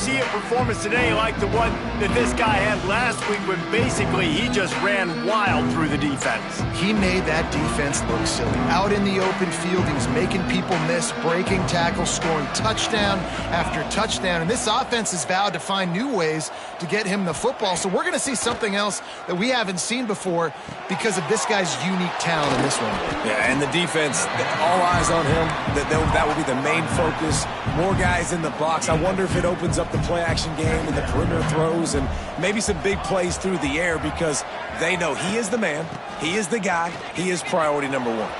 see a performance today like the one that this guy had last week when basically he just ran wild through the defense. He made that defense look silly. Out in the open field, he was making people miss, breaking tackles, scoring touchdown after touchdown. And this offense has vowed to find new ways to get him the football. So we're going to see something else that we haven't seen before because of this guy's unique talent in this one. Yeah, and the defense, all eyes on him. That will be the main focus. More guys in the box. I wonder if it opens up the play-action game and the perimeter throws and maybe some big plays through the air because they know he is the man, he is the guy, he is priority number one.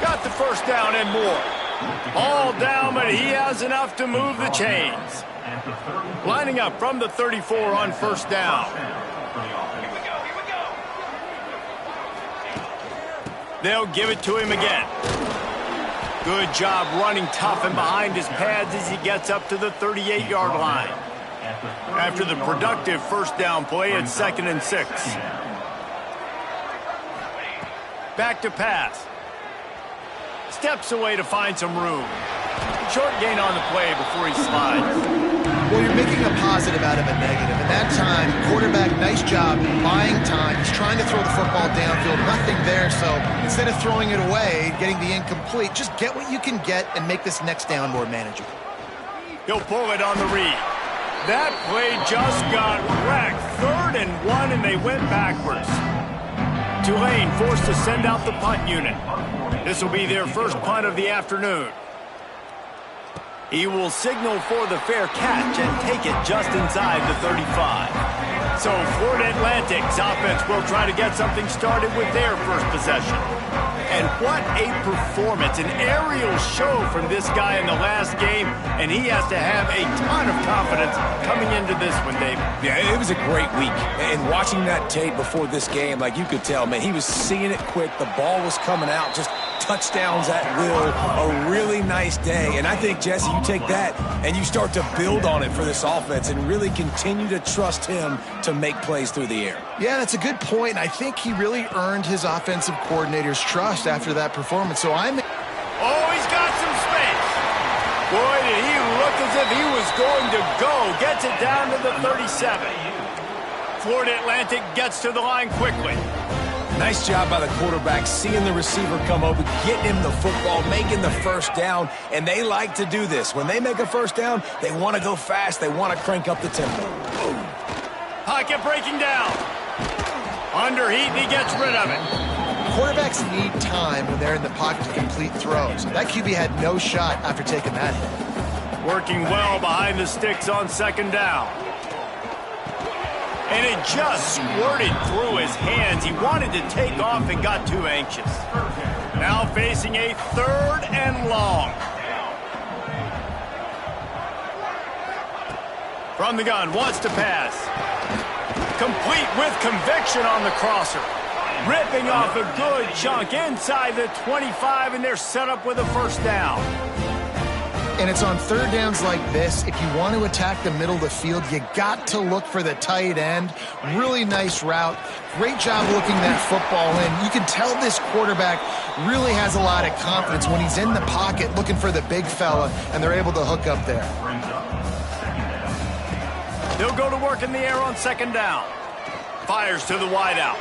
Got the first down and more. All down, but he has enough to move the chains. Lining up from the 34 on first down. They'll give it to him again. Good job running tough and behind his pads as he gets up to the 38-yard line. After the productive first down play, it's 2nd and 6. Back to pass. Steps away to find some room. Short gain on the play before he slides. Well, you're making a positive out of a negative. And that time, quarterback, nice job buying time. He's trying to throw the football downfield. Nothing there, so instead of throwing it away, getting the incomplete, just get what you can get and make this next down more manageable. He'll pull it on the read. That play just got wrecked. 3rd and 1, and they went backwards. Tulane forced to send out the punt unit. This will be their first punt of the afternoon. He will signal for the fair catch and take it just inside the 35. So Florida Atlantic's offense will try to get something started with their first possession. And what a performance, an aerial show from this guy in the last game, and he has to have a ton of confidence coming into this one, David. Yeah, it was a great week. And watching that tape before this game, like you could tell, man, he was seeing it quick. The ball was coming out, just touchdowns at will. A really nice day. And I think, Jesse, you take that and you start to build on it for this offense and really continue to trust him to make plays through the air. Yeah, that's a good point. And I think he really earned his offensive coordinator's trust after that performance. So I'm... Oh, he's got some space. Boy, did he look as if he was going to go. Gets it down to the 37. Florida Atlantic gets to the line quickly. Nice job by the quarterback, seeing the receiver come over, getting him the football, making the first down, and they like to do this. When they make a first down, they want to go fast. They want to crank up the tempo. Pocket breaking down. Under heat, and he gets rid of it. Quarterbacks need time when they're in the pocket to complete throws. That QB had no shot after taking that hit. Working well behind the sticks on 2nd down. And it just squirted through his hands. He wanted to take off and got too anxious. Now facing a 3rd and long. From the gun, wants to pass. Complete with conviction on the crosser. Ripping off a good chunk inside the 25, and they're set up with a first down. And it's on 3rd downs like this. If you want to attack the middle of the field, you got to look for the tight end. Really nice route. Great job looking that football in. You can tell this quarterback really has a lot of confidence when he's in the pocket looking for the big fella, and they're able to hook up there. He'll go to work in the air on 2nd down. Fires to the wideout.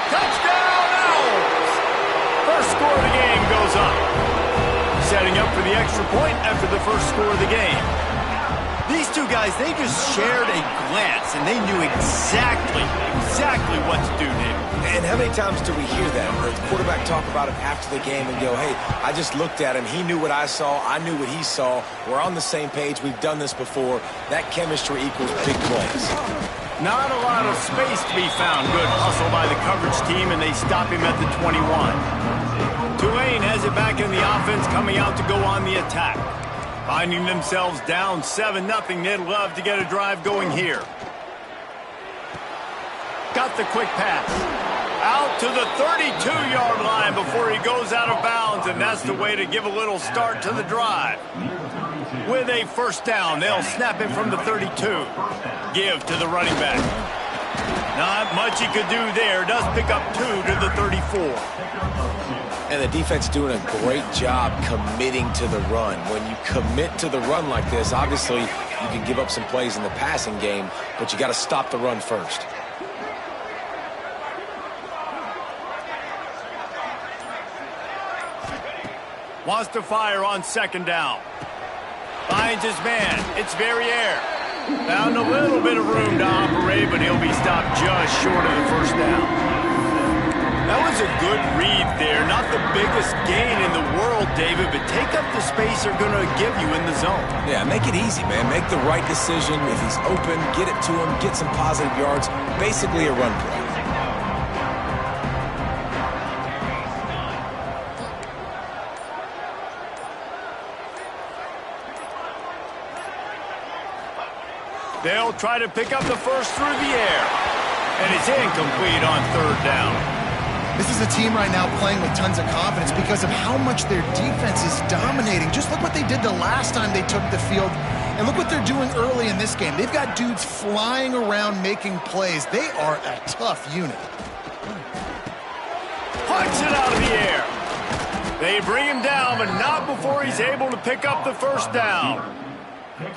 Touchdown, Owls! First score of the game goes up. Setting up for the extra point after the first score of the game. These two guys, they just shared a glance, and they knew exactly what to do, David. And how many times do we hear that? The quarterback talk about it after the game and go, hey, I just looked at him. He knew what I saw. I knew what he saw. We're on the same page. We've done this before. That chemistry equals big plays. Not a lot of space to be found. Good hustle by the coverage team, and they stop him at the 21. Tulane has it back in the offense, coming out to go on the attack. Finding themselves down 7-0, they'd love to get a drive going here. Got the quick pass. Out to the 32-yard line before he goes out of bounds, and that's the way to give a little start to the drive. With a first down, they'll snap him from the 32. Give to the running back. Not much he could do there. Does pick up 2 to the 34. And the defense doing a great job committing to the run. When you commit to the run like this, obviously You can give up some plays in the passing game, but you got to stop the run first. Wants to fire on second down. Finds his man. It's Verrier. Found a little bit of room to operate, but he'll be stopped just short of the first down. That was a good read there. Not the biggest gain in the world, David, but take up the space they're going to give you in the zone. Yeah, make it easy, man. Make the right decision. If he's open, get it to him, get some positive yards. Basically a run play. They'll try to pick up the first through the air. And it's incomplete on third down. This is a team right now playing with tons of confidence because of how much their defense is dominating. Just look what they did the last time they took the field, and look what they're doing early in this game. They've got dudes flying around making plays. They are a tough unit. Punch it out of the air. They bring him down, but not before he's able to pick up the first down.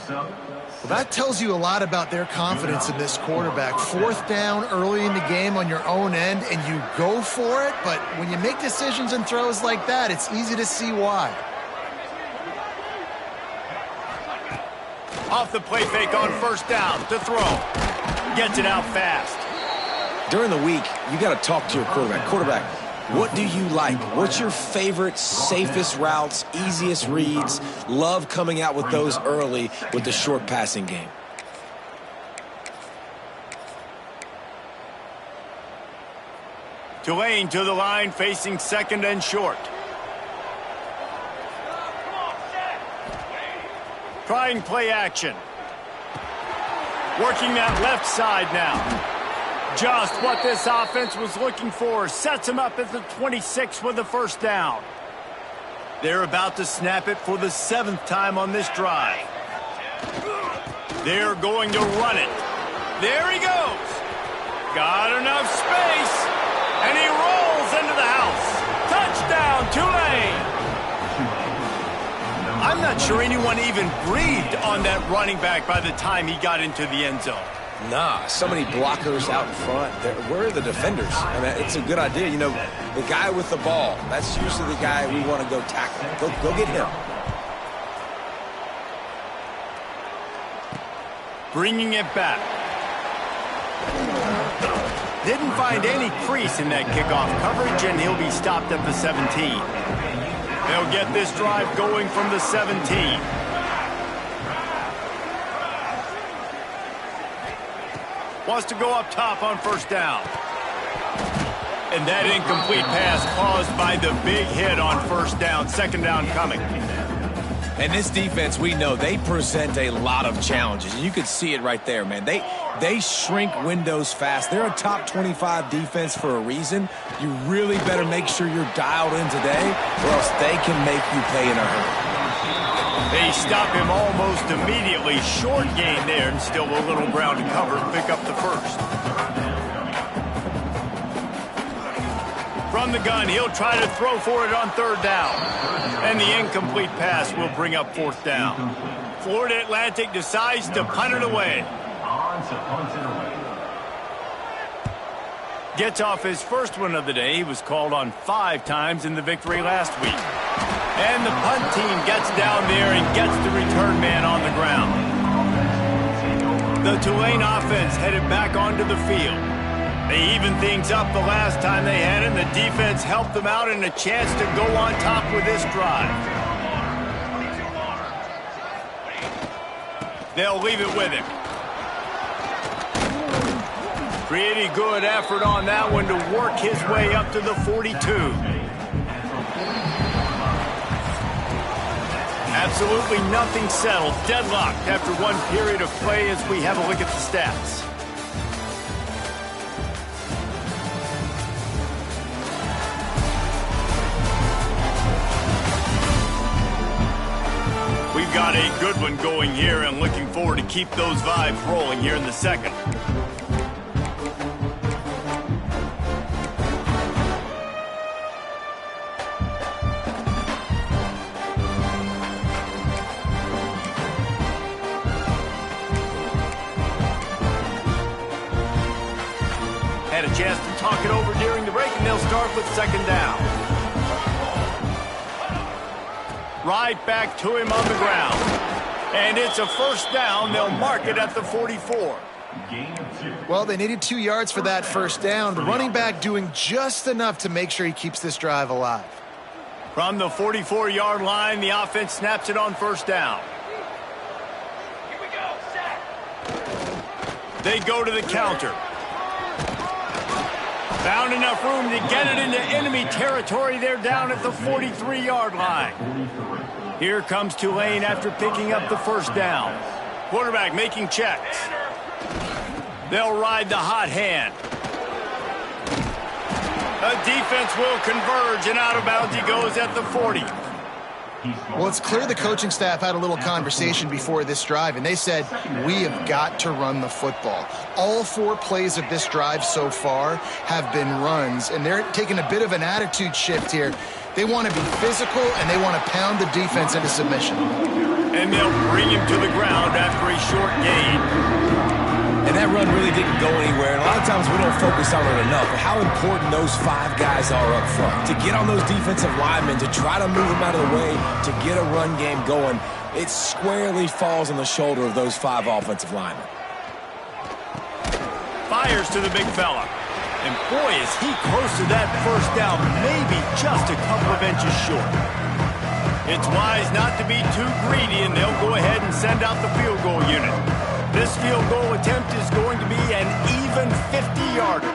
Well, that tells you a lot about their confidence in this quarterback. Fourth down early in the game on your own end, and you go for it, but when you make decisions and throws like that, it's easy to see why. Off the play fake on first down to throw. Gets it out fast. During the week, you got to talk to your quarterback. Quarterback, what do you like? What's your favorite, safest routes, easiest reads? Love coming out with those early with the short passing game. Tulane to the line, facing second and short. Trying play action. Working that left side now. Just what this offense was looking for. Sets him up at the 26 with the first down. They're about to snap it for the 7th time on this drive. They're going to run it. There he goes. Got enough space. And he rolls into the house. Touchdown, Tulane. I'm not sure anyone even breathed on that running back by the time he got into the end zone. Nah, so many blockers out in front. Where are the defenders? I mean, it's a good idea. You know, the guy with the ball, that's usually the guy we want to go tackle. Go get him. Bringing it back. Didn't find any crease in that kickoff coverage, and he'll be stopped at the 17. They'll get this drive going from the 17. Wants to go up top on first down. And that incomplete pass caused by the big hit on first down. Second down coming. And this defense, we know, they present a lot of challenges. And you could see it right there, man. They shrink windows fast. They're a top 25 defense for a reason. You really better make sure you're dialed in today, or else they can make you pay in a hurry. They stop him almost immediately. Short gain there, and still a little ground to cover to pick up the first. From the gun, he'll try to throw for it on third down. And the incomplete pass will bring up fourth down. Florida Atlantic decides to punt it away. Gets off his first one of the day. He was called on 5 times in the victory last week. And the punt team gets down there and gets the return man on the ground. The Tulane offense headed back onto the field. They evened things up the last time they had it, and the defense helped them out and a chance to go on top with this drive. They'll leave it with him. Pretty good effort on that one to work his way up to the 42. Absolutely nothing settled. Deadlocked after one period of play as we have a look at the stats. We've got a good one going here and looking forward to keep those vibes rolling here in the second. Had a chance to talk it over during the break, and they'll start with second down. Right back to him on the ground. And it's a first down. They'll mark it at the 44. Well, they needed 2 yards for that first down. The running back doing just enough to make sure he keeps this drive alive. From the 44-yard line, the offense snaps it on first down. Here we go, sack. They go to the counter. Found enough room to get it into enemy territory. They're down at the 43-yard line. Here comes Tulane after picking up the first down. Quarterback making checks. They'll ride the hot hand. The defense will converge, and out of bounds he goes at the 40. Well, it's clear the coaching staff had a little conversation before this drive, and they said, we have got to run the football. All 4 plays of this drive so far have been runs, and they're taking a bit of an attitude shift here. They want to be physical, and they want to pound the defense into submission. And they'll bring him to the ground after a short gain. And that run really didn't go anywhere. And a lot of times we don't focus on it enough, but how important those 5 guys are up front. To get on those defensive linemen, to try to move them out of the way, to get a run game going, it squarely falls on the shoulder of those 5 offensive linemen. Fires to the big fella. And boy, is he close to that first down, maybe just a couple of inches short. It's wise not to be too greedy, and they'll go ahead and send out the field goal unit. This field goal attempt is going to be an even 50-yarder.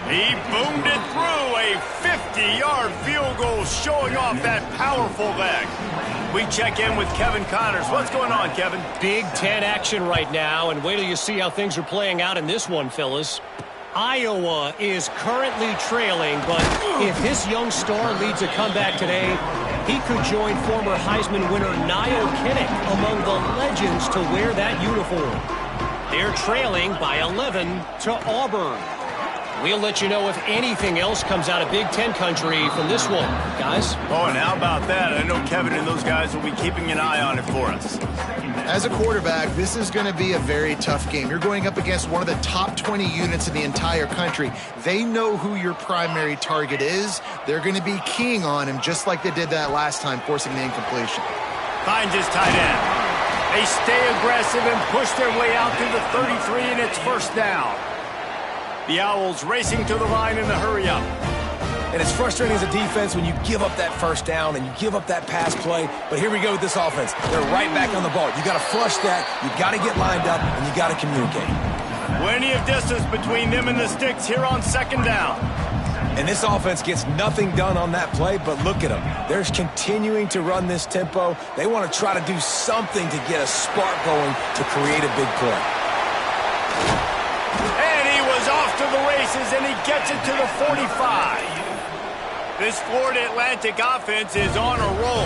He boomed it through, a 50-yard field goal, showing off that powerful leg. We check in with Kevin Connors. What's going on, Kevin? Big Ten action right now, and wait till you see how things are playing out in this one, fellas. Iowa is currently trailing, but if this young star leads a comeback today, he could join former Heisman winner Niall Kinnick among the legends to wear that uniform. They're trailing by 11 to Auburn. We'll let you know if anything else comes out of Big Ten country from this one, guys. Oh, and how about that? I know Kevin and those guys will be keeping an eye on it for us. As a quarterback, this is going to be a very tough game. You're going up against one of the top 20 units in the entire country. They know who your primary target is. They're going to be keying on him just like they did that last time, forcing the incompletion. Finds his tight end. They stay aggressive and push their way out to the 33, and it's first down. The Owls racing to the line in the hurry-up. And it's frustrating as a defense when you give up that first down and you give up that pass play. But here we go with this offense. They're right back on the ball. You got to flush that. You got to get lined up, and you got to communicate. Plenty of distance between them and the sticks here on second down. And this offense gets nothing done on that play, but look at them. They're continuing to run this tempo. They want to try to do something to get a spark going to create a big play. And he was off to the races, and he gets it to the 45. This Florida Atlantic offense is on a roll.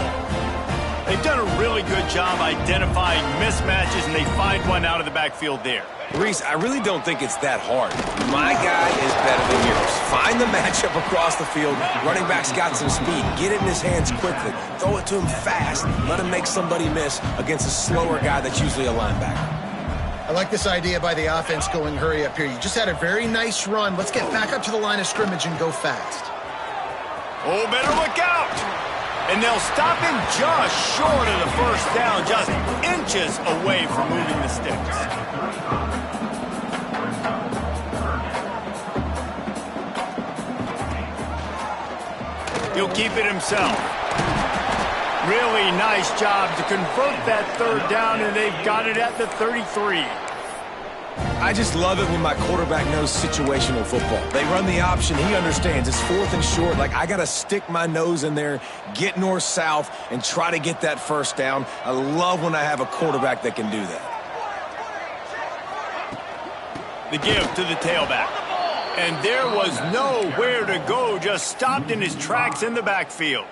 They've done a really good job identifying mismatches, and they find one out of the backfield there. Reese, I really don't think it's that hard. My guy is better than yours. Find the matchup across the field. Running back's got some speed. Get it in his hands quickly. Throw it to him fast. Let him make somebody miss against a slower guy that's usually a linebacker. I like this idea by the offense going hurry up here. You just had a very nice run. Let's get back up to the line of scrimmage and go fast. Oh, better look out. And they'll stop him just short of the first down, just inches away from moving the sticks. He'll keep it himself. Really nice job to convert that third down, and they've got it at the 33. I just love it when my quarterback knows situational football. They run the option. He understands. It's fourth and short. Like, I got to stick my nose in there, get north-south, and try to get that first down. I love when I have a quarterback that can do that. The give to the tailback. And there was nowhere to go, just stopped in his tracks in the backfield.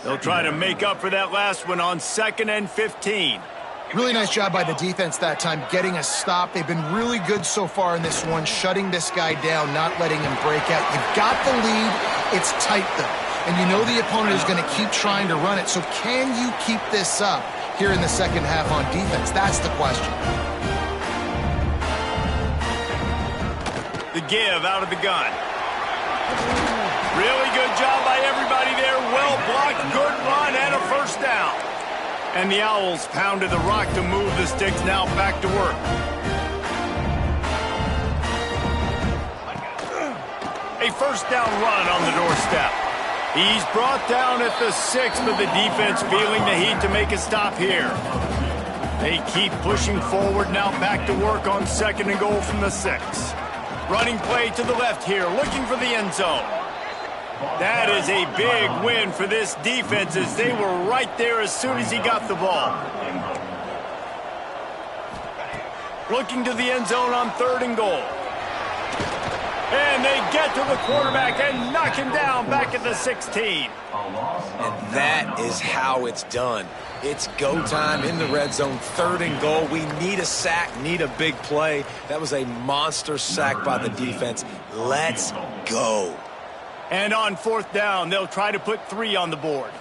They'll try to make up for that last one on 2nd and 15. Really nice job by the defense that time, getting a stop. They've been really good so far in this one, shutting this guy down, not letting him break out. You've got the lead. It's tight, though. And you know the opponent is going to keep trying to run it. So can you keep this up? here in the second half on defense? That's the question. The give out of the gun. Really good job by everybody there. Well blocked, good run, and a first down. And the Owls pounded the rock to move the sticks. Now back to work. A first down run on the doorstep. He's brought down at the 6, but the defense feeling the heat to make a stop here. They keep pushing forward, now back to work on 2nd and goal from the 6. Running play to the left here, looking for the end zone. That is a big win for this defense as they were right there as soon as he got the ball. Looking to the end zone on 3rd and goal. And they get to the quarterback and knock him down back at the 16. And that is how it's done. It's go time in the red zone, 3rd and goal. We need a sack, need a big play. That was a monster sack by the defense. Let's go. And on 4th down, they'll try to put 3 on the board.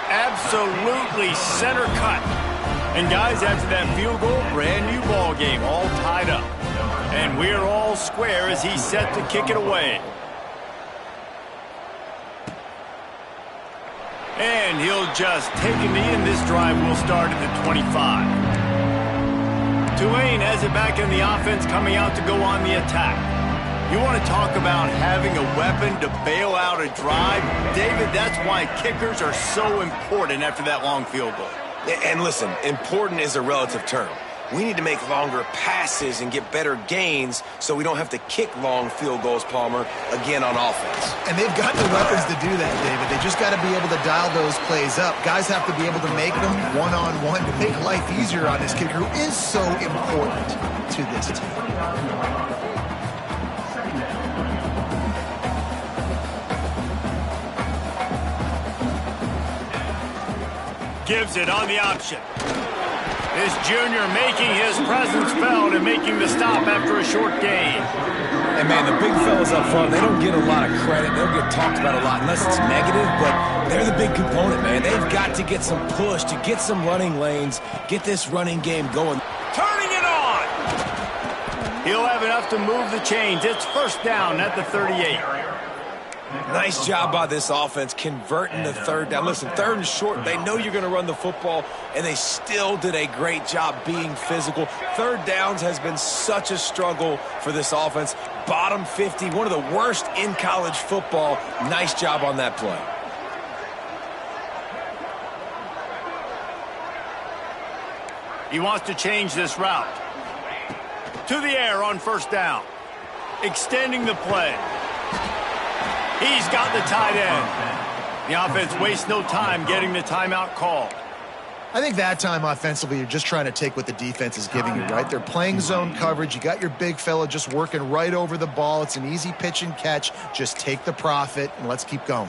Absolutely center cut. And guys, after that field goal, brand new ball game, all tied up. And we're all square as he's set to kick it away. And he'll just take a knee, and this drive will start at the 25. Tulane has it back in the offense, coming out to go on the attack. You want to talk about having a weapon to bail out a drive? David, that's why kickers are so important after that long field goal. And listen, important is a relative term. We need to make longer passes and get better gains so we don't have to kick long field goals, Palmer, again on offense. And they've got the weapons to do that, David. They just got to be able to dial those plays up. Guys have to be able to make them one-on-one to make life easier on this kicker, who is so important to this team. Gives it on the option. This junior making his presence felt and making the stop after a short gain. And, man, the big fellas up front, they don't get a lot of credit. They don't get talked about a lot unless it's negative, but they're the big component, man. They've got to get some push, to get some running lanes, get this running game going. Turning it on! He'll have enough to move the chains. It's 1st down at the 38. Nice job by this offense converting the 3rd down. Listen, 3rd and short, they know you're going to run the football, and they still did a great job being physical. 3rd downs has been such a struggle for this offense. Bottom 50, one of the worst in college football. Nice job on that play. He wants to change this route. To the air on 1st down. Extending the play. He's got the tight end. The offense wastes no time getting the timeout called. I think that time offensively, you're just trying to take what the defense is giving you, right? They're playing zone coverage. You got your big fella just working right over the ball. It's an easy pitch and catch. Just take the profit, and let's keep going.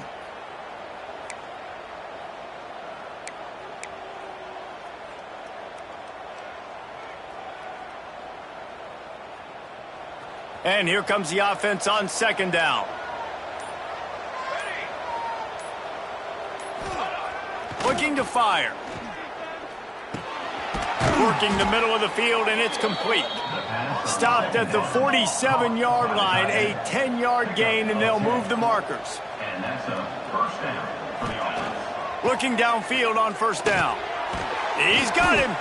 And here comes the offense on 2nd down. Looking to fire. Working the middle of the field, and it's complete. Stopped at the 47-yard line, a 10-yard gain, and they'll move the markers. Looking downfield on 1st down. He's got him.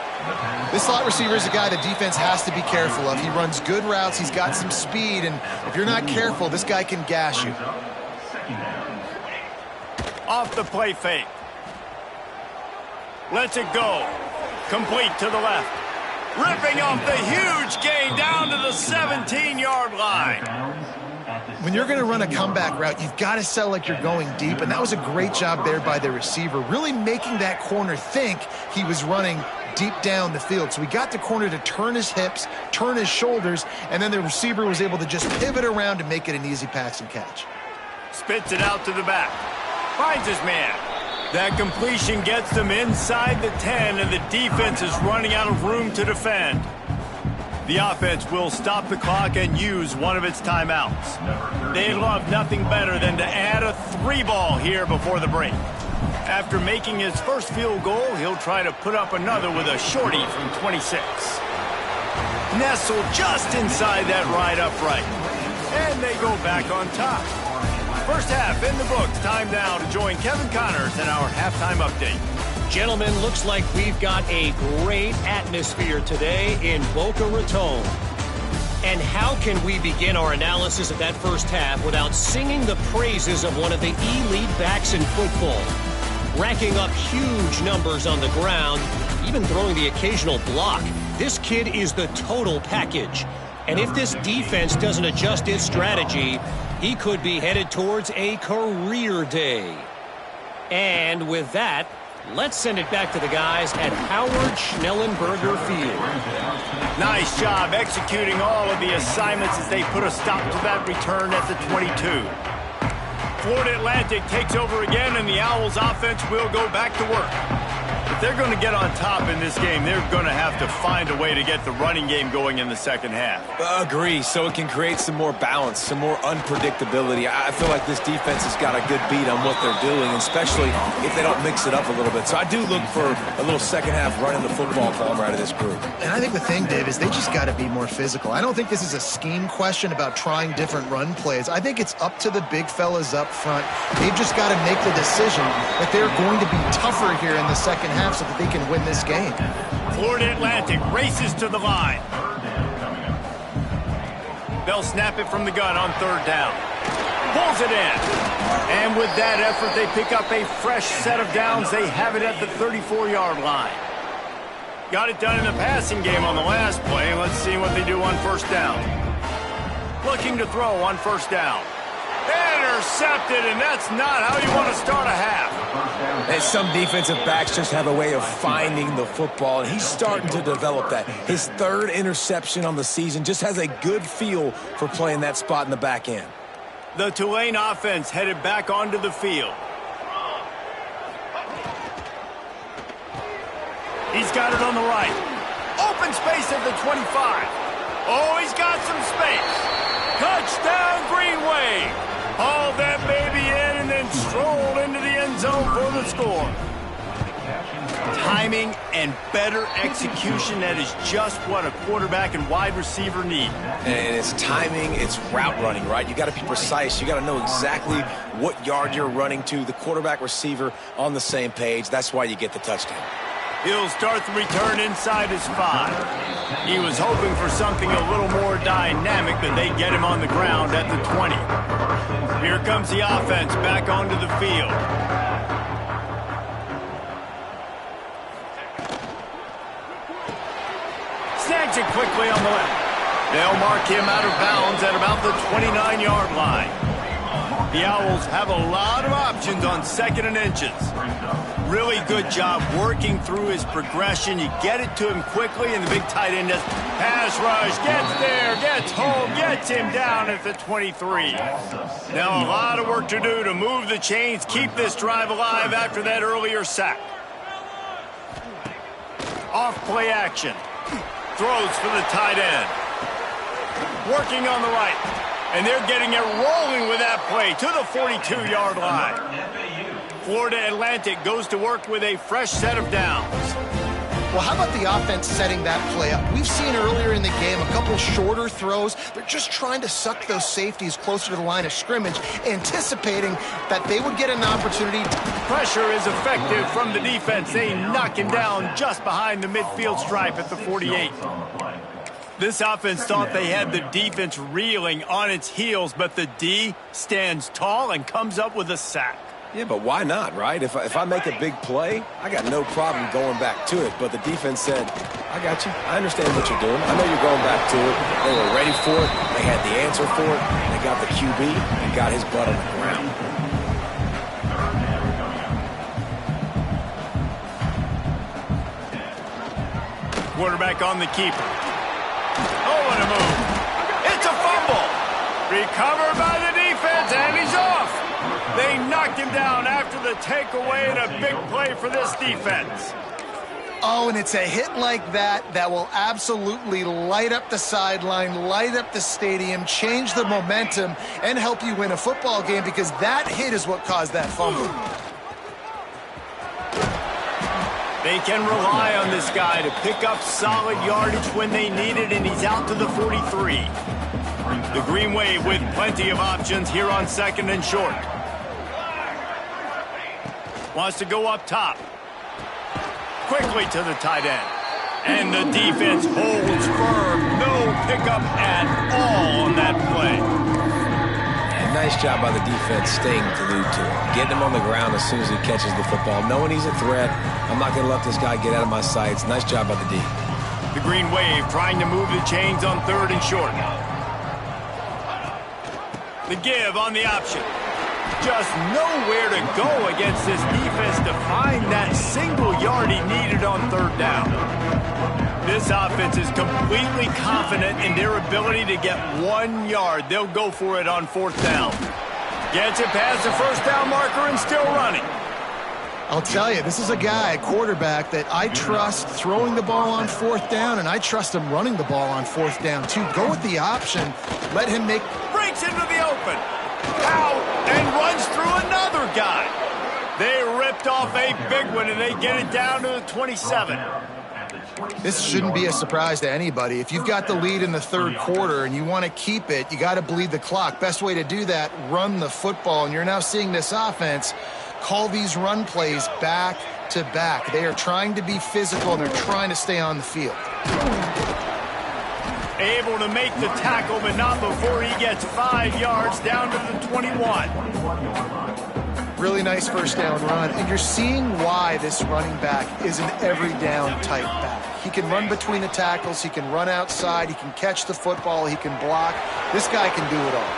This slot receiver is a guy the defense has to be careful of. He runs good routes. He's got some speed, and if you're not careful, this guy can gash you. Off the play fake. Lets it go. Complete to the left. Ripping off the huge gain down to the 17-yard line. When you're going to run a comeback route, you've got to sell like you're going deep, and that was a great job there by the receiver, really making that corner think he was running deep down the field. So we got the corner to turn his hips, turn his shoulders, and then the receiver was able to just pivot around and make it an easy pass and catch. Spits it out to the back. Finds his man. That completion gets them inside the 10, and the defense is running out of room to defend. The offense will stop the clock and use one of its timeouts. They love nothing better than to add a 3 ball here before the break. After making his first field goal, he'll try to put up another with a shorty from 26. Nestled just inside that right upright. And they go back on top. First half in the books. Time now to join Kevin Connors in our halftime update. Gentlemen, looks like we've got a great atmosphere today in Boca Raton. And how can we begin our analysis of that first half without singing the praises of one of the elite backs in football? Racking up huge numbers on the ground, even throwing the occasional block. This kid is the total package. And if this defense doesn't adjust its strategy, he could be headed towards a career day. And with that, let's send it back to the guys at Howard Schnellenberger Field. Nice job executing all of the assignments as they put a stop to that return at the 22. Florida Atlantic takes over again, and the Owls offense will go back to work. If they're going to get on top in this game, they're going to have to find a way to get the running game going in the second half. Agree, so it can create some more balance, some more unpredictability. I feel like this defense has got a good beat on what they're doing, especially if they don't mix it up a little bit. So I do look for a little second half running the football calm out of this group. And I think the thing, Dave, is they just got to be more physical. I don't think this is a scheme question about trying different run plays. I think it's up to the big fellas up front. They've just got to make the decision that they're going to be tougher here in the second half so that they can win this game. Florida Atlantic races to the line. They'll snap it from the gun on third down. Pulls it in. And with that effort, they pick up a fresh set of downs. They have it at the 34-yard line. Got it done in the passing game on the last play. Let's see what they do on first down. Looking to throw on first down. Intercepted, and that's not how you want to start a half. And some defensive backs just have a way of finding the football, and he's starting to develop that. His third interception on the season, just has a good feel for playing that spot in the back end. The Tulane offense headed back onto the field. He's got it on the right. Open space at the 25. Oh, he's got some space. Touchdown, Green Wave. Hauled that baby in and then strolled into the end zone for the score. Timing and better execution, that is just what a quarterback and wide receiver need. And it's timing, it's route running, right? You got to be precise. You got to know exactly what yard you're running to. The quarterback receiver on the same page. That's why you get the touchdown. He'll start the return inside his 5. He was hoping for something a little more dynamic, but they get him on the ground at the 20. Here comes the offense back onto the field. Snags it quickly on the left. They'll mark him out of bounds at about the 29-yard line. The Owls have a lot of options on second and inches. Really good job working through his progression. You get it to him quickly, and the big tight end does pass rush, gets there, gets home, gets him down at the 23. Now a lot of work to do to move the chains, keep this drive alive after that earlier sack. Off play action. Throws for the tight end. Working on the right. And they're getting it rolling with that play to the 42-yard line. Florida Atlantic goes to work with a fresh set of downs. Well, how about the offense setting that play up? We've seen earlier in the game a couple shorter throws. They're just trying to suck those safeties closer to the line of scrimmage, anticipating that they would get an opportunity. Pressure is effective from the defense. They knock him down just behind the midfield stripe at the 48. This offense thought they had the defense reeling on its heels, but the D stands tall and comes up with a sack. Yeah, but why not, right? If I make a big play, I got no problem going back to it. But the defense said, I got you. I understand what you're doing. I know you're going back to it. They were ready for it. They had the answer for it. They got the QB and got his butt on the ground. Quarterback on the keeper. Oh, what a move. It's a fumble. Recovered by the defense, and he's off. They knocked him down after the takeaway, and a big play for this defense. Oh, and it's a hit like that that will absolutely light up the sideline, light up the stadium, change the momentum, and help you win a football game, because that hit is what caused that fumble. They can rely on this guy to pick up solid yardage when they need it, and he's out to the 43. The Green Wave with plenty of options here on 2nd and short. Wants to go up top. Quickly to the tight end. And the defense holds firm. No pickup at all on that play. Nice job by the defense staying glued to him. Getting him on the ground as soon as he catches the football. Knowing he's a threat, I'm not going to let this guy get out of my sights. Nice job by the D. The Green Wave trying to move the chains on 3rd and short. The give on the option. Just nowhere to go against this defense to find that single yard he needed on 3rd down. This offense is completely confident in their ability to get 1 yard. They'll go for it on 4th down. Gets it past the 1st down marker and still running. I'll tell you, this is a guy, a quarterback, that I trust throwing the ball on 4th down, and I trust him running the ball on 4th down, too. Go with the option. Let him make... Breaks into the open. Out and runs through another guy. They ripped off a big one, and they get it down to the 27. This shouldn't be a surprise to anybody. If you've got the lead in the 3rd quarter and you want to keep it, you got to bleed the clock. Best way to do that, run the football. And you're now seeing this offense call these run plays back to back. They are trying to be physical, and they're trying to stay on the field. Able to make the tackle, but not before he gets 5 yards down to the 21. Really nice 1st down run, and you're seeing why this running back is an every down type back. He can run between the tackles, he can run outside, he can catch the football, he can block. This guy can do it all.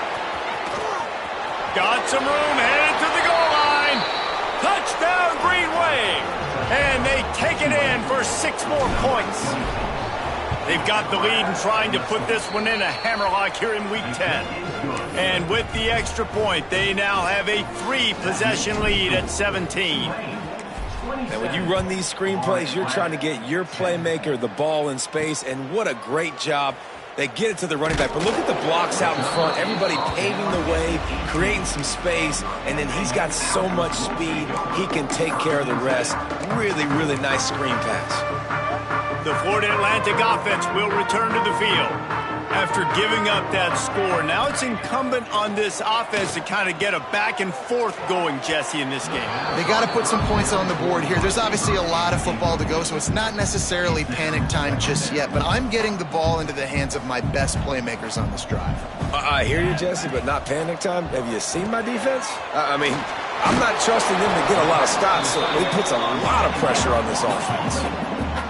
Got some room, headed to the goal line. Touchdown, Green Wave. And they take it in for 6 more points. They've got the lead and trying to put this one in a hammerlock here in Week 10. And with the extra point, they now have a 3-possession lead at 17. And when you run these screen plays, you're trying to get your playmaker the ball in space, and what a great job. They get it to the running back, but look at the blocks out in front. Everybody paving the way, creating some space, and then he's got so much speed, he can take care of the rest. Really, really nice screen pass. The Florida Atlantic offense will return to the field after giving up that score. Now it's incumbent on this offense to kind of get a back and forth going, Jesse, in this game. They got to put some points on the board here. There's obviously a lot of football to go, so it's not necessarily panic time just yet, but I'm getting the ball into the hands of my best playmakers on this drive. I hear you, Jesse, but not panic time. Have you seen my defense? I mean, I'm not trusting them to get a lot of stops, so it puts a lot of pressure on this offense.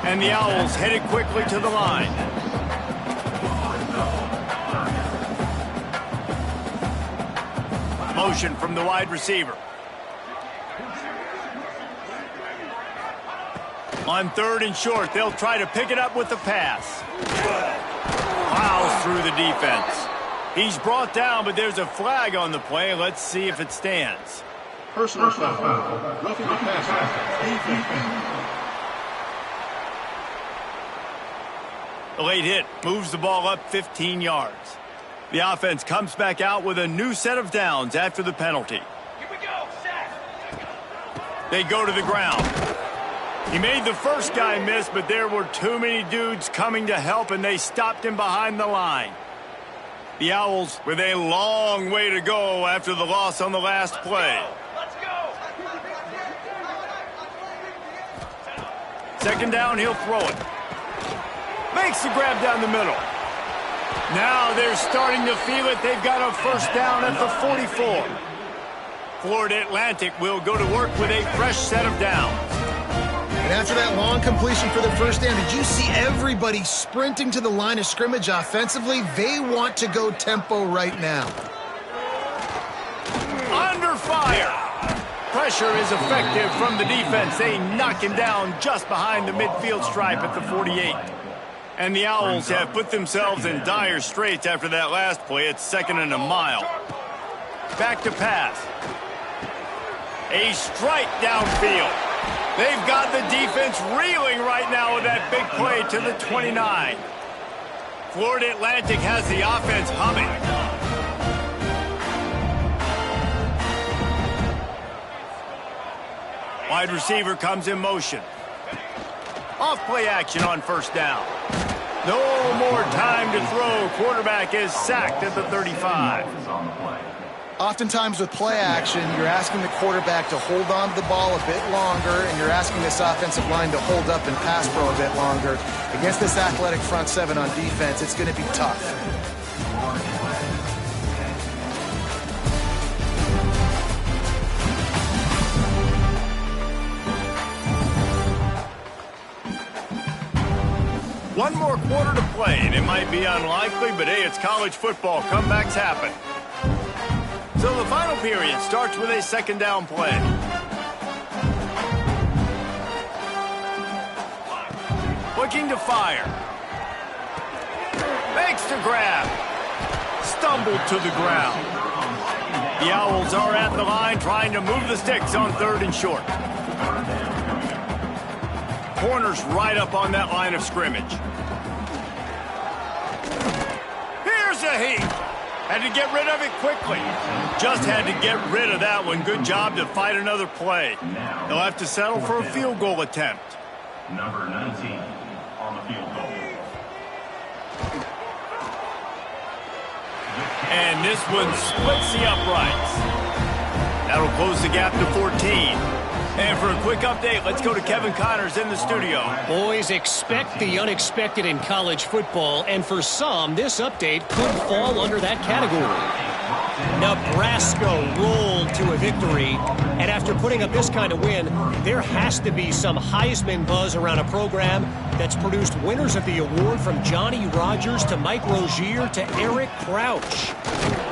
And the Owls headed quickly to the line. Motion from the wide receiver. On 3rd and short, they'll try to pick it up with the pass. Plows through the defense. He's brought down, but there's a flag on the play. Let's see if it stands. Personal foul. Roughing the passer. The late hit moves the ball up 15 yards. The offense comes back out with a new set of downs after the penalty. Here we go, sack. They go to the ground. He made the first guy miss, but there were too many dudes coming to help, and they stopped him behind the line. The Owls with a long way to go after the loss on the last play. Let's go. 2nd down, he'll throw it. Makes the grab down the middle. Now they're starting to feel it. They've got a 1st down at the 44. Florida Atlantic will go to work with a fresh set of downs. And after that long completion for the 1st down, did you see everybody sprinting to the line of scrimmage offensively? They want to go tempo right now. Under fire. Pressure is effective from the defense. They knock him down just behind the midfield stripe at the 48. And the Owls have put themselves in dire straits after that last play. It's 2nd and a mile. Back to pass. A strike downfield. They've got the defense reeling right now with that big play to the 29. Florida Atlantic has the offense humming. Wide receiver comes in motion. Off play action on first down. No more time to throw. Quarterback is sacked at the 35. Oftentimes with play action, you're asking the quarterback to hold on to the ball a bit longer, and you're asking this offensive line to hold up and pass pro a bit longer. Against this athletic front seven on defense, it's going to be tough. One more quarter to play, and it might be unlikely, but hey, it's college football. Comebacks happen. So the final period starts with a second down play. Looking to fire. Makes the grab. Stumbled to the ground. The Owls are at the line trying to move the sticks on 3rd and short. Corners right up on that line of scrimmage. Here's a heat. Had to get rid of it quickly. Just had to get rid of that one. Good job to fight another play. They'll have to settle for a field goal attempt. Number 19 on the field goal. And this one splits the uprights. That'll close the gap to 14. And for a quick update, let's go to Kevin Connors in the studio. Boys, expect the unexpected in college football, and for some, this update could fall under that category. Nebraska rolled to a victory, and after putting up this kind of win, there has to be some Heisman buzz around a program that's produced winners of the award from Johnny Rodgers to Mike Rozier to Eric Crouch.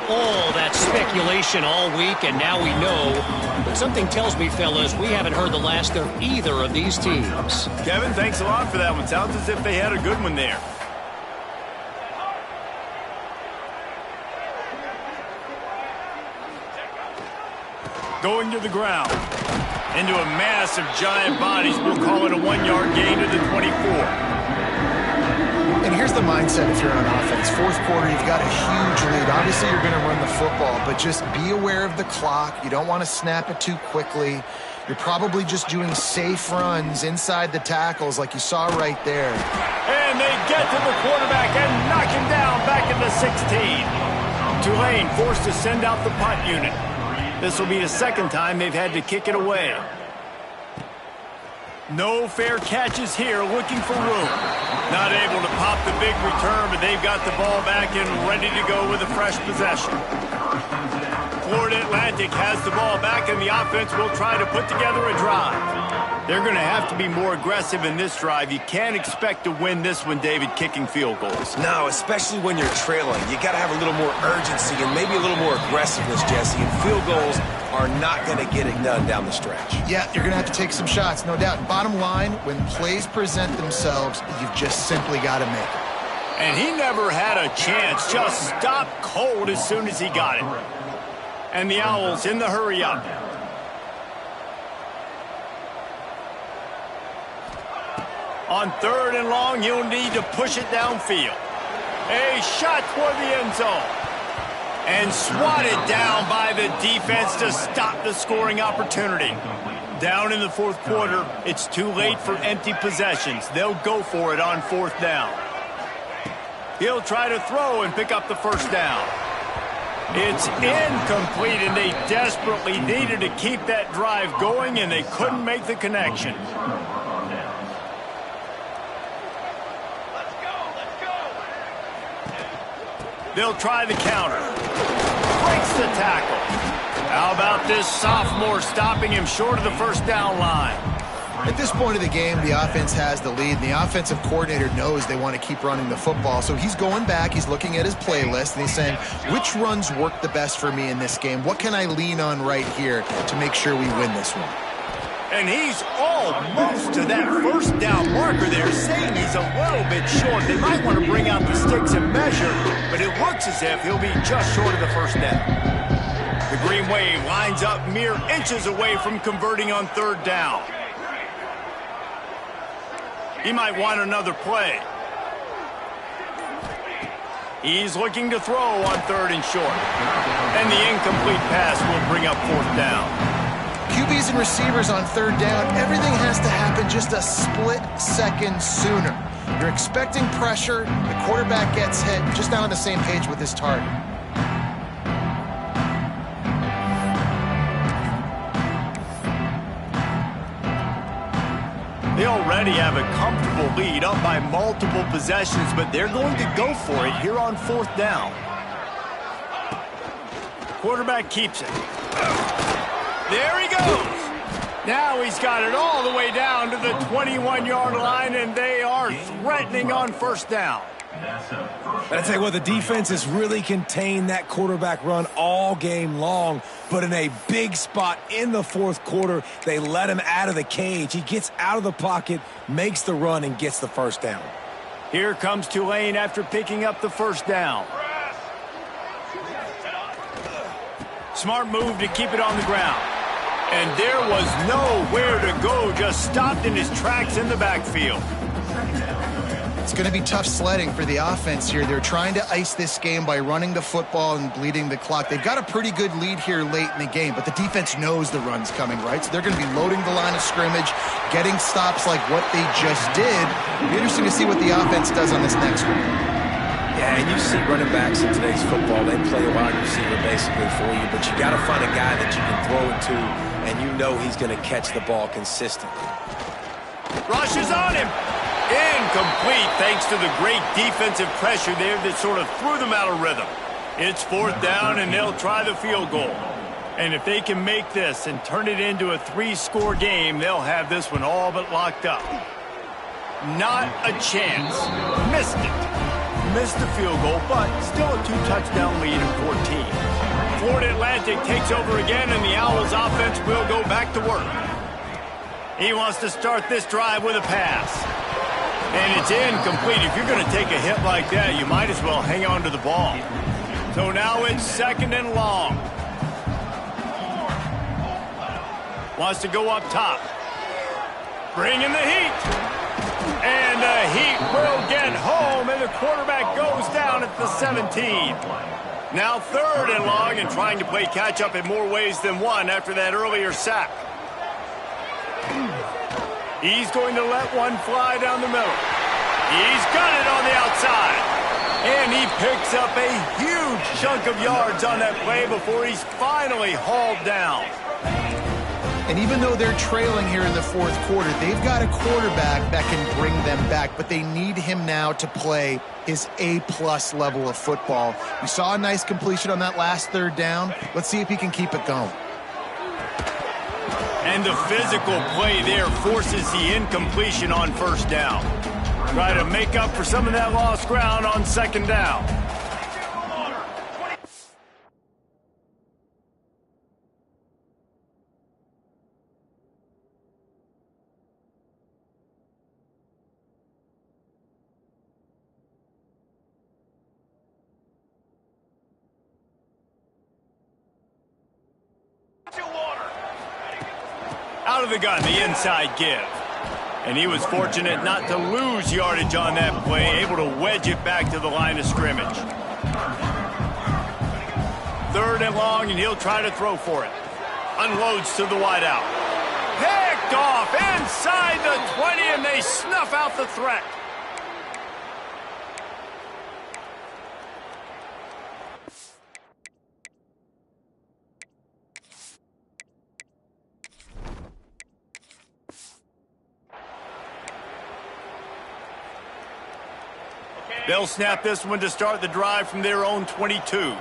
All that speculation all week, and now we know. But something tells me, fellas, we haven't heard the last of either of these teams. Kevin, thanks a lot for that one. Sounds as if they had a good one there. Going to the ground. Into a mass of giant bodies. We'll call it a 1-yard gain to the 24. And here's the mindset if you're on offense. 4th quarter, you've got a huge lead. Obviously, you're going to run the football, but just be aware of the clock. You don't want to snap it too quickly. You're probably just doing safe runs inside the tackles like you saw right there. And they get to the quarterback and knock him down back at the 16. Tulane forced to send out the punt unit. This will be the second time they've had to kick it away. No fair catches here, looking for room. Not able to pop the big return, but they've got the ball back and ready to go with a fresh possession. Florida Atlantic has the ball back, and the offense will try to put together a drive. They're going to have to be more aggressive in this drive. You can't expect to win this one, David, kicking field goals. No, especially when you're trailing. You got to have a little more urgency and maybe a little more aggressiveness, Jesse. And field goals are not going to get it done down the stretch. Yeah, you're going to have to take some shots, no doubt. Bottom line, when plays present themselves, you've just simply got to make it. And he never had a chance. Just stopped cold as soon as he got it. And the Owls in the hurry up. On 3rd and long, you'll need to push it downfield. A shot toward the end zone. And swatted down by the defense to stop the scoring opportunity. Down in the 4th quarter, it's too late for empty possessions. They'll go for it on 4th down. He'll try to throw and pick up the first down. It's incomplete, and they desperately needed to keep that drive going, and they couldn't make the connection. They'll try the counter. Breaks the tackle. How about this sophomore stopping him short of the first down line? At this point of the game, the offense has the lead, and the offensive coordinator knows they want to keep running the football. So he's going back, he's looking at his playlist, and he's saying, which runs work the best for me in this game? What can I lean on right here to make sure we win this one? And he's almost to that first down marker there, saying he's a little bit short. They might want to bring out the sticks and measure, but it looks as if he'll be just short of the first down. The Green Wave lines up mere inches away from converting on 3rd down. He might want another play. He's looking to throw on 3rd and short. And the incomplete pass will bring up 4th down. QBs and receivers on third down, everything has to happen just a split second sooner. You're expecting pressure, the quarterback gets hit, just not on the same page with his target. They already have a comfortable lead, up by multiple possessions, but they're going to go for it here on fourth down. The quarterback keeps it. There he goes. Now he's got it all the way down to the 21-yard line, and they are threatening on first down. I tell you what, the defense has really contained that quarterback run all game long, but in a big spot in the fourth quarter, they let him out of the cage. He gets out of the pocket, makes the run, and gets the first down. Here comes Tulane after picking up the first down. Smart move to keep it on the ground. And there was nowhere to go, just stopped in his tracks in the backfield. It's going to be tough sledding for the offense here. They're trying to ice this game by running the football and bleeding the clock. They've got a pretty good lead here late in the game, but the defense knows the run's coming, right? So they're going to be loading the line of scrimmage, getting stops like what they just did. It'll be interesting to see what the offense does on this next one. Yeah, and you see running backs in today's football, they play a wide receiver basically for you, but you got to find a guy that you can throw it to, and you know he's going to catch the ball consistently. Rushes on him. Incomplete, thanks to the great defensive pressure there that sort of threw them out of rhythm. It's fourth down, and they'll try the field goal. And if they can make this and turn it into a 3-score game, they'll have this one all but locked up. Not a chance. Missed it. Missed the field goal, but still a 2-touchdown lead of 14. Florida Atlantic takes over again, and the Owls offense will go back to work. He wants to start this drive with a pass. And it's incomplete. If you're going to take a hit like that, you might as well hang on to the ball. So now it's second and long. Wants to go up top. Bring in the heat. And the heat will get home, and the quarterback goes down at the 17. Now third and long, and trying to play catch-up in more ways than one after that earlier sack. He's going to let one fly down the middle. He's got it on the outside. And he picks up a huge chunk of yards on that play before he's finally hauled down. And even though they're trailing here in the fourth quarter, they've got a quarterback that can bring them back, but they need him now to play his A-plus level of football. We saw a nice completion on that last third down. Let's see if he can keep it going. And the physical play there forces the incompletion on first down. Try to make up for some of that lost ground on second down. Out of the gun, the inside give. And he was fortunate not to lose yardage on that play, able to wedge it back to the line of scrimmage. Third and long, and he'll try to throw for it. Unloads to the wideout. Picked off inside the 20, and they snuff out the threat. They'll snap this one to start the drive from their own 22.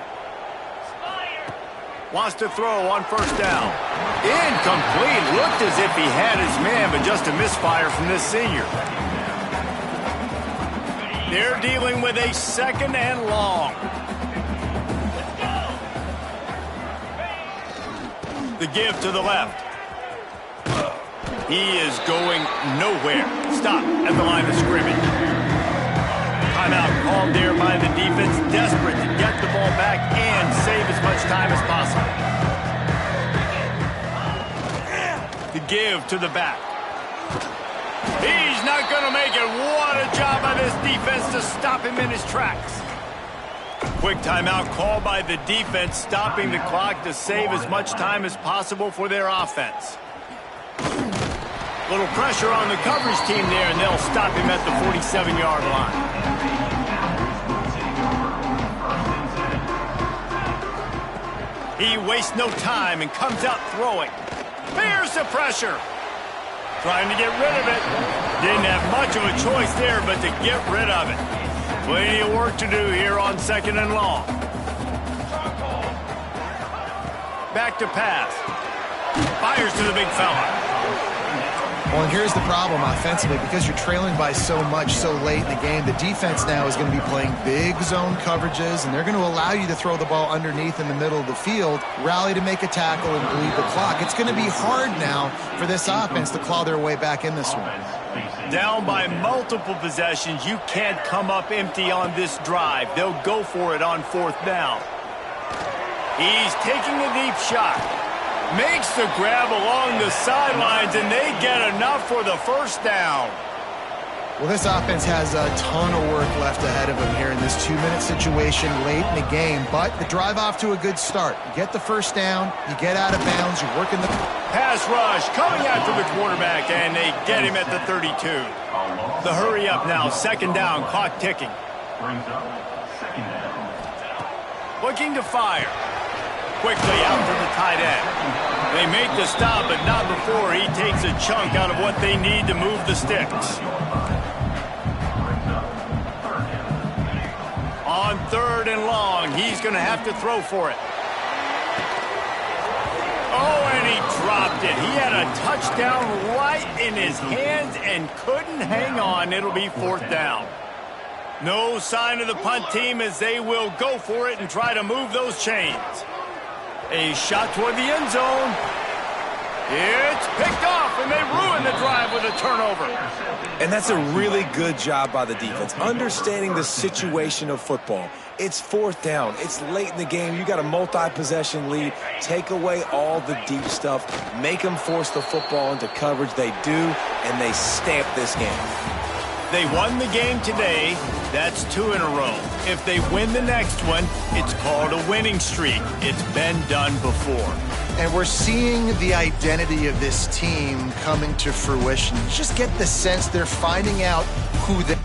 Wants to throw on first down. Incomplete. Looked as if he had his man, but just a misfire from this senior. They're dealing with a second and long. The give to the left. He is going nowhere. Stop at the line of scrimmage. Timeout called there by the defense, desperate to get the ball back and save as much time as possible. The give to the back. He's not going to make it. What a job by this defense to stop him in his tracks. Quick timeout called by the defense, stopping the clock to save as much time as possible for their offense. Little pressure on the coverage team there, and they'll stop him at the 47-yard line. He wastes no time and comes out throwing. Fears the pressure. Trying to get rid of it. Didn't have much of a choice there, but to get rid of it. Plenty of work to do here on 2nd and long. Back to pass. Fires to the big fella. Well, and here's the problem offensively. Because you're trailing by so much so late in the game, the defense now is going to be playing big zone coverages, and they're going to allow you to throw the ball underneath in the middle of the field, rally to make a tackle, and bleed the clock. It's going to be hard now for this offense to claw their way back in this one. Down by multiple possessions, you can't come up empty on this drive. They'll go for it on 4th down. He's taking a deep shot. Makes the grab along the sidelines, and they get enough for the 1st down. Well, this offense has a ton of work left ahead of them here in this 2-minute situation late in the game, but the drive off to a good start. You get the 1st down, you get out of bounds, you're working the pass rush coming after the quarterback, and they get him at the 32. The hurry up now, 2nd down, clock ticking. Brings up 2nd down. Looking to fire. Quickly out to the tight end. They make the stop, but not before he takes a chunk out of what they need to move the sticks. On 3rd and long, he's going to have to throw for it. Oh, and he dropped it. He had a touchdown right in his hands and couldn't hang on. It'll be 4th down. No sign of the punt team as they will go for it and try to move those chains. A shot toward the end zone. It's picked off, and they ruin the drive with a turnover. And that's a really good job by the defense, understanding the situation of football. It's 4th down. It's late in the game. You got a multi-possession lead. Take away all the deep stuff. Make them force the football into coverage. They do, and they stamp this game. They won the game today. That's 2 in a row. If they win the next one, it's called a winning streak. It's been done before. And we're seeing the identity of this team coming to fruition. You just get the sense they're finding out who they